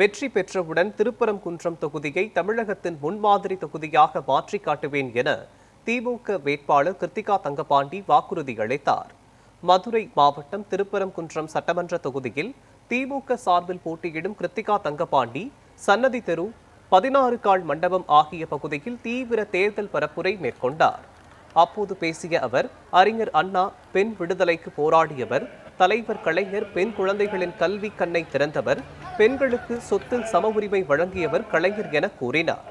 வெற்றி பெற்றவுடன் திருப்பரங்குன்றம் தொகுதியை தமிழகத்தின் முன்மாதிரி தொகுதியாக மாற்றி காட்டுவேன் என திமுக வேட்பாளர் கிருத்திகா தங்கபாண்டி வாக்குறுதி அளித்தார். மதுரை மாவட்டம் திருப்பரங்குன்றம் சட்டமன்ற தொகுதியில் திமுக சார்பில் போட்டியிடும் கிருத்திகா தங்கபாண்டி சன்னதி தெரு, 16 கால் மண்டபம் ஆகிய பகுதியில் தீவிர தேர்தல் பரப்புரை மேற்கொண்டார். அப்போது பேசிய அவர், அறிஞர் அண்ணா பெண் விடுதலைக்கு போராடியவர், தலைவர் கலைஞர் பெண் குழந்தைகளின் கல்வி கண்ணை திறந்தவர், பெண்களுக்கு சொத்தில் சம உரிமை வழங்கியவர் கலைஞர் என கூறினார்.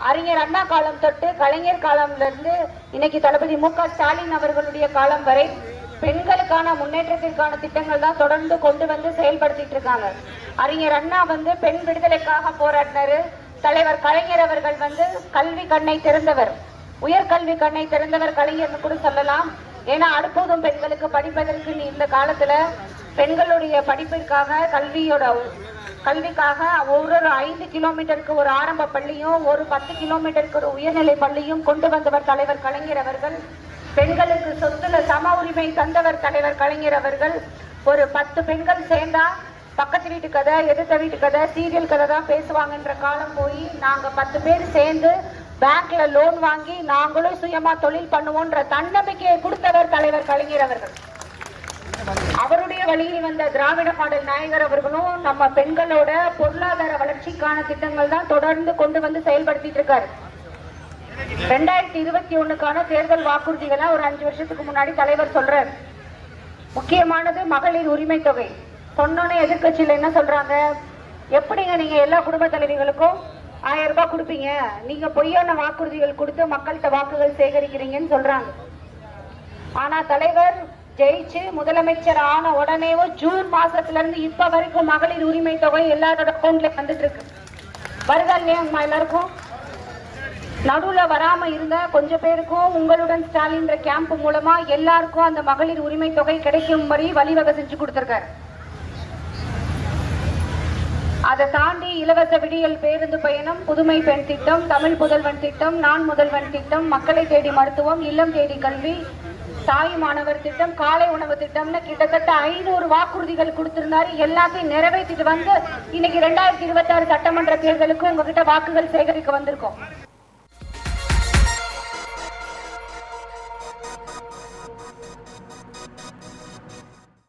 அறிஞர் அண்ணா காலம் தொட்டு கலைஞர் காலம்ல இருந்து இன்னைக்கு தளபதி மு.க. ஸ்டாலின் அவர்களுடைய காலம் வரை பெண்களுக்கான முன்னேற்றத்திற்கான திட்டங்கள் தான் தொடர்ந்து கொண்டு வந்து செயல்படுத்திட்டு இருக்காங்க. அறிஞர் அண்ணா பெண் விடுதலைக்காக போராடினாரு. தலைவர் கலைஞர் அவர்கள் கல்வி கண்ணை திறந்தவர், உயர்கல்வி கண்ணை திறந்தவர் கலைஞர்னு கூட சொல்லலாம். ஏன்னா அடுப்போதும் பெண்களுக்கு படிப்பதற்கு இந்த காலத்துல பெண்களுடைய படிப்பிற்காக கல்விக்காக ஒரு 5 கிலோமீட்டருக்கு ஒரு ஆரம்ப பள்ளியும் ஒரு 10 கிலோமீட்டருக்கு ஒரு உயர்நிலை பள்ளியும் கொண்டு வந்தவர் தலைவர் கலைஞர் அவர்கள். பெண்களுக்கு சொத்துல சம உரிமை தந்தவர் தலைவர் கலைஞர் அவர்கள். ஒரு 10 பெண்கள் சேர்ந்தா பக்கத்து வீட்டு கதை, எதிர்த்த வீட்டு கதை, சீரியல் கதை தான் பேசுவாங்கன்ற காலம் போய் நாங்க 10 பேர் சேர்ந்து பேங்க்ல லோன் வாங்கி நாங்களும் சுயமா தொழில் பண்ணுவோன்ற தன்னம்பிக்கையை கொடுத்தவர் தலைவர் கலைஞர் அவர்கள். அவருடைய வழியில் வந்த திராவிட மாடல் நாயகர் அவர்களும் நம்ம பெண்களோட பொருளாதார வளர்ச்சிக்கான திட்டங்கள் தான் தொடர்ந்து கொண்டு வந்து செயல்படுத்திட்டு இருக்காரு. 2021க்கான தேர்தல் வாக்குறுதிகளை ஒரு 5 வருஷத்துக்கு முன்னாடி தலைவர் சொல்றாரு. முக்கியமானது மகளிர் உரிமை தொகை. சொன்னோன்னே எதிர்கட்சியில என்ன சொல்றாங்க, எப்படிங்க நீங்க எல்லா குடும்ப தலைவிகளுக்கும் 1000 ரூபாய் கொடுப்பீங்க, நீங்க பொய்யான வாக்குறுதிகள் கொடுத்து மக்கள்கிட்ட வாக்குகள் சேகரிக்கிறீங்கன்னு சொல்றாங்க. ஆனா தலைவர் ஜெயிச்சு முதலமைச்சர் ஆன உடனேவும் ஜூன் மாசத்துல இருந்து இப்ப வரைக்கும் மகளிர் உரிமை தொகை எல்லாரோட அக்கௌண்ட்ல வந்துட்டு இருக்கு. வருதா இல்லையா எல்லாருக்கும்? நடுவுல வராம இருந்த கொஞ்சம் பேருக்கும் உங்களுடன் ஸ்டாலின் கேம்ப் மூலமா எல்லாருக்கும் அந்த மகளிர் உரிமை தொகை கிடைக்கும் மாதிரி வழிவகை செஞ்சு கொடுத்திருக்காரு. அதை தாண்டி இலவச விடியல் பேருந்து பயணம், புதுமை பெண் திட்டம், தமிழ் புதல்வன் திட்டம், நான் முதல்வன் திட்டம், மக்களை தேடி மருத்துவம், இல்லம் தேடி கல்வி, தாய் மாணவர் திட்டம், காலை உணவு திட்டம்னு கிட்டத்தட்ட 500 வாக்குறுதிகள் கொடுத்திருந்தாரு. எல்லாத்தையும் நிறைவேற்றிட்டு இன்னைக்கு 2026 சட்டமன்ற தேர்தலுக்கு உங்ககிட்ட வாக்குகள் சேகரிக்க வந்திருக்கோம்.